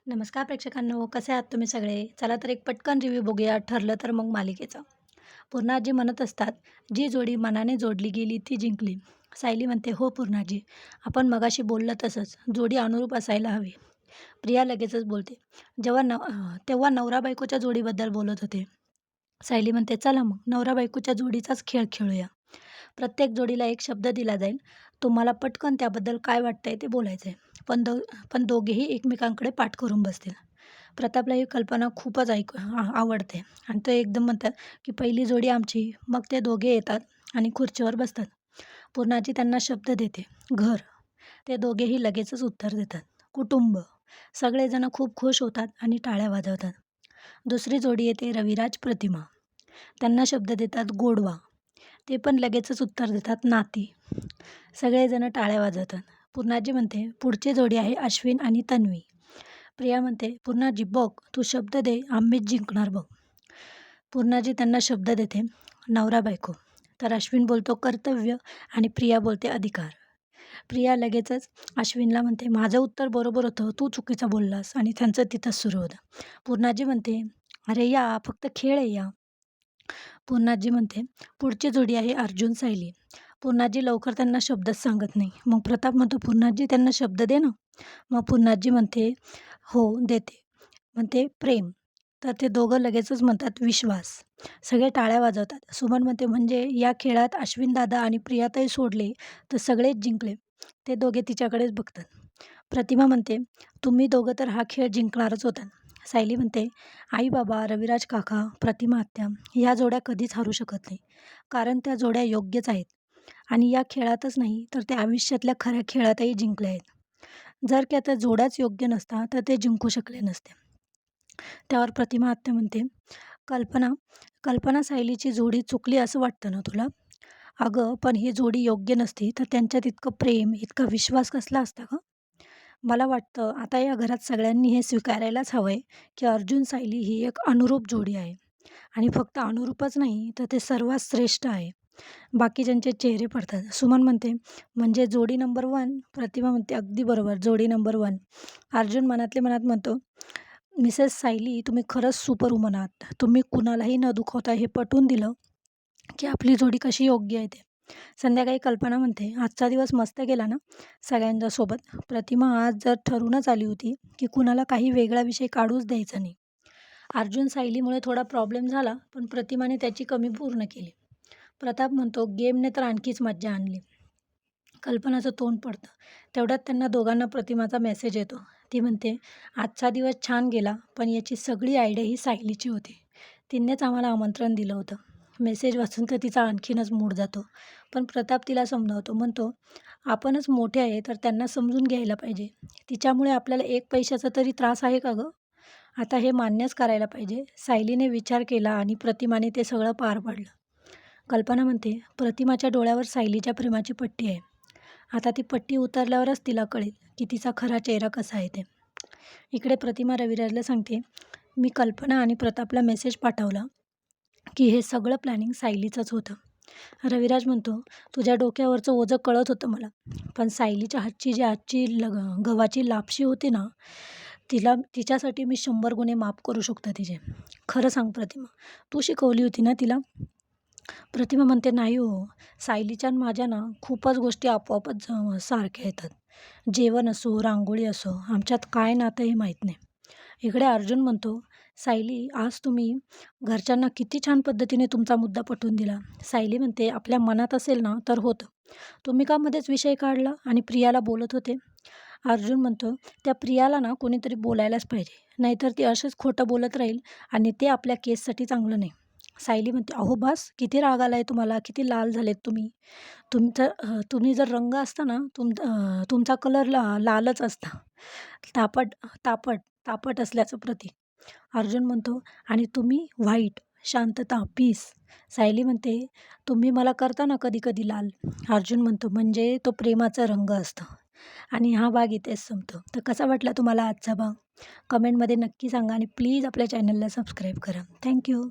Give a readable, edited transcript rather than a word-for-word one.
नमस्कार प्रेक्षकांनो, कसे आहात तुम्ही सगळे? चला तर एक पटकन रिव्ह्यू बघूया, ठरलं तर मग मालिकेचं. पूर्णाजी म्हणत असतात, "जी जोडी मनाने जोडली गेली ती जिंकली." सायली म्हणते, "हो पूर्णाजी, आपण मगाशी बोललं तसंच, जोडी अनुरूप असायला हवी." प्रिया लगेचच बोलते, तेव्हा नवरा-बायकोच्या जोडीबद्दल बोलत होते." सायली म्हणते, "चला मग नवरा-बायकोच्या जोडीचाच खेळ खेळूया. प्रत्येक जोडीला एक शब्द दिला जाईल. तुम्हाला पटकन त्याबद्दल काय वाटतंय ते बोलायचंय. पण दोघेही एकमेकांकडे पाठ करून बसतील." प्रतापला ही कल्पना खूपच आवडते आणि ते एकदम म्हणतात, की पहिली जोडी आमची. मग ते दोघे येतात आणि खुर्चीवर बसतात. पूर्णाजी त्यांना शब्द देते, "घर." ते दोघेही लगेचच उत्तर देतात, "कुटुंब." सगळेजण खूप खुश होतात आणि टाळ्या वाजवतात. दुसरी जोडी येते रविराज, प्रतिमा. त्यांना शब्द देतात, "गोडवा." ते पण लगेचच उत्तर देतात, "नाती." सगळेजण टाळ्या वाजवतात. पूर्णाजी म्हणते, "पुढची जोडी आहे अश्विन आणि तन्वी." प्रिया म्हणते, "पूर्णाजी बघ, तू शब्द दे, आम्हीच जिंकणार बघ." पूर्णाजी त्यांना शब्द देते, "नवरा-बायको." तर अश्विन बोलतो, "कर्तव्य." आणि प्रिया बोलते, "अधिकार." प्रिया लगेचच अश्विनला म्हणते, "माझं उत्तर बरोबर होतं, तू चुकीचं बोललास." आणि त्यांचं तिथंच सुरू होतं. पूर्णाजी म्हणते, "अरे या, फक्त खेळ आहे या." पूर्णाजी म्हणते, "पुढची जोडी आहे अर्जुन, सायली." पूर्णाजी लवकर त्यांना शब्दच सांगत नाही. मग प्रताप म्हणतो, "पूर्णाजी त्यांना शब्द दे ना." मग पूर्णाजी म्हणते, "हो देते." म्हणते, "प्रेम." तर ते दोघं लगेचच म्हणतात, "विश्वास." सगळे टाळ्या वाजवतात. सुमन म्हणते, "म्हणजे या खेळात अश्विन दादा आणि प्रियाताई सोडले तर सगळेच जिंकले." ते दोघे तिच्याकडेच बघतात. प्रतिमा म्हणते, "तुम्ही दोघं तर हा खेळ जिंकणारच होतात." सायली म्हणते, "आई-बाबा, रविराज काका, प्रतिमा आत्या या जोड्या कधीच हरू शकत नाही. कारण त्या जोड्या योग्यच आहेत. आणि या खेळातच नाही तर त्या आयुष्यातल्या खऱ्या खेळातही जिंकल्या आहेत. जर का त्या जोड्याच योग्य नसता तर ते जिंकू शकले नसते." त्यावर प्रतिमा आत्या म्हणते, "कल्पना कल्पना सायलीची जोडी चुकली असं वाटतं ना तुला? अगं, पण ही जोडी योग्य नसती तर त्यांच्यात इतकं प्रेम, इतका विश्वास कसला असता गं? मला वाटतं आता या घरात सगळ्यांनी हे स्वीकारायलाच हवं आहे, की अर्जुन सायली ही एक अनुरूप जोडी आहे. आणि फक्त अनुरूपच नाही तर ते सर्वात श्रेष्ठ आहे." बाकीच्यांचे चेहरे पडतात. सुमन म्हणते, "म्हणजे जोडी नंबर 1?" प्रतिमा म्हणते, "अगदी बरोबर, जोडी नंबर 1." अर्जुन मनातल्या मनात म्हणतो, "मिसेस सायली, तुम्ही खरंच सुपरवुमन आहात. तुम्ही कुणालाही न दुखवता हे पटवून दिलं, की आपली जोडी कशी योग्य आहे ते." संध्याकाळी कल्पना म्हणते, "आजचा दिवस मस्त गेला ना सगळ्यांच्या सोबत." प्रतिमा आज जर ठरूनच आली होती, की कुणाला काही वेगळा विषय काढूच द्यायचा नाही. अर्जुन सायलीमुळे थोडा प्रॉब्लेम झाला, पण प्रतिमाने त्याची कमी पूर्ण केली. प्रताप म्हणतो, "गेमने तर आणखीच मज्जा आणली." कल्पनाचं तोंड पडतं. तेवढ्यात त्यांना दोघांना प्रतिमाचा मेसेज येतो. ती म्हणते, "आजचा दिवस छान गेला, पण याची सगळी आयडिया ही सायलीची होती. तिनेच आम्हाला आमंत्रण दिलं होतं." मेसेज वाचून तर तिचा आणखीनच मूड जातो. पण प्रताप तिला समजावतो. म्हणतो, "आपणच मोठे आहे तर त्यांना समजून घ्यायला पाहिजे. तिच्यामुळे आपल्याला एक पैशाचा तरी त्रास आहे का गं? आता हे मान्यच करायला पाहिजे." सायलीने विचार केला आणि प्रतिमाने ते सगळं पार पाडलं. कल्पना म्हणते, "प्रतिमाच्या डोळ्यावर सायलीच्या प्रेमाची पट्टी आहे. आता ती पट्टी उतरल्यावरच तिला कळेल, की तिचा खरा चेहरा कसा आहे ते." इकडे प्रतिमा रविराजला सांगते, "मी कल्पना आणि प्रतापला मेसेज पाठवला, की हे सगळं प्लॅनिंग सायलीचंच होतं." रविराज म्हणतो, "तुझ्या डोक्यावरचं ओझं कळत होतं मला. पण सायलीच्या हातची जी आजची गव्हाची लापशी होती ना, तिच्यासाठी मी 100 गुणे माफ करू शकतो तिचे. खरं सांग प्रतिमा, तू शिकवली होती ना तिला?" प्रतिमा म्हणते, "नाही हो, सायलीच्या आणि माझ्या ना खूपच गोष्टी आपोआपच सारख्या येतात. जेवण असो, रांगोळी असो, आमच्यात काय नातं हे माहीत नाही." इकडे अर्जुन म्हणतो, "सायली, आज तुम्ही घरच्यांना किती छान पद्धतीने तुमचा मुद्दा पटवून दिला." सायली म्हणते, "आपल्या मनात असेल ना तर होतं. तुम्ही का मध्येच विषय काढला आणि प्रियाला बोलत होते?" अर्जुन म्हणतो, "त्या प्रियाला ना कोणीतरी बोलायलाच पाहिजे. नाहीतर ती अशीच खोटं बोलत राहील आणि ते आपल्या केससाठी चांगलं नाही." सायली म्हणते, "अहो बस, किती राग आला आहे तुम्हाला, किती लाल झालेत तुम्ही. तुम्ही जर रंग असता ना, तुमचा कलर लालच असता. तापट तापट तापट असल्याचं प्रतीक." अर्जुन म्हणतो, "आणि तुम्ही व्हाईट, शांतता, पीस." सायली म्हणते, "तुम्ही मला करता ना कधी-कधी लाल." अर्जुन म्हणतो, "म्हणजे तो प्रेमाचा रंग असतो." आणि हा भाग इथेच संपतो. तर कसा वाटला तुम्हाला आजचा भाग? कमेंटमध्ये नक्की सांगा आणि प्लीज आपल्या चॅनलला सबस्क्राईब करा. Thank you.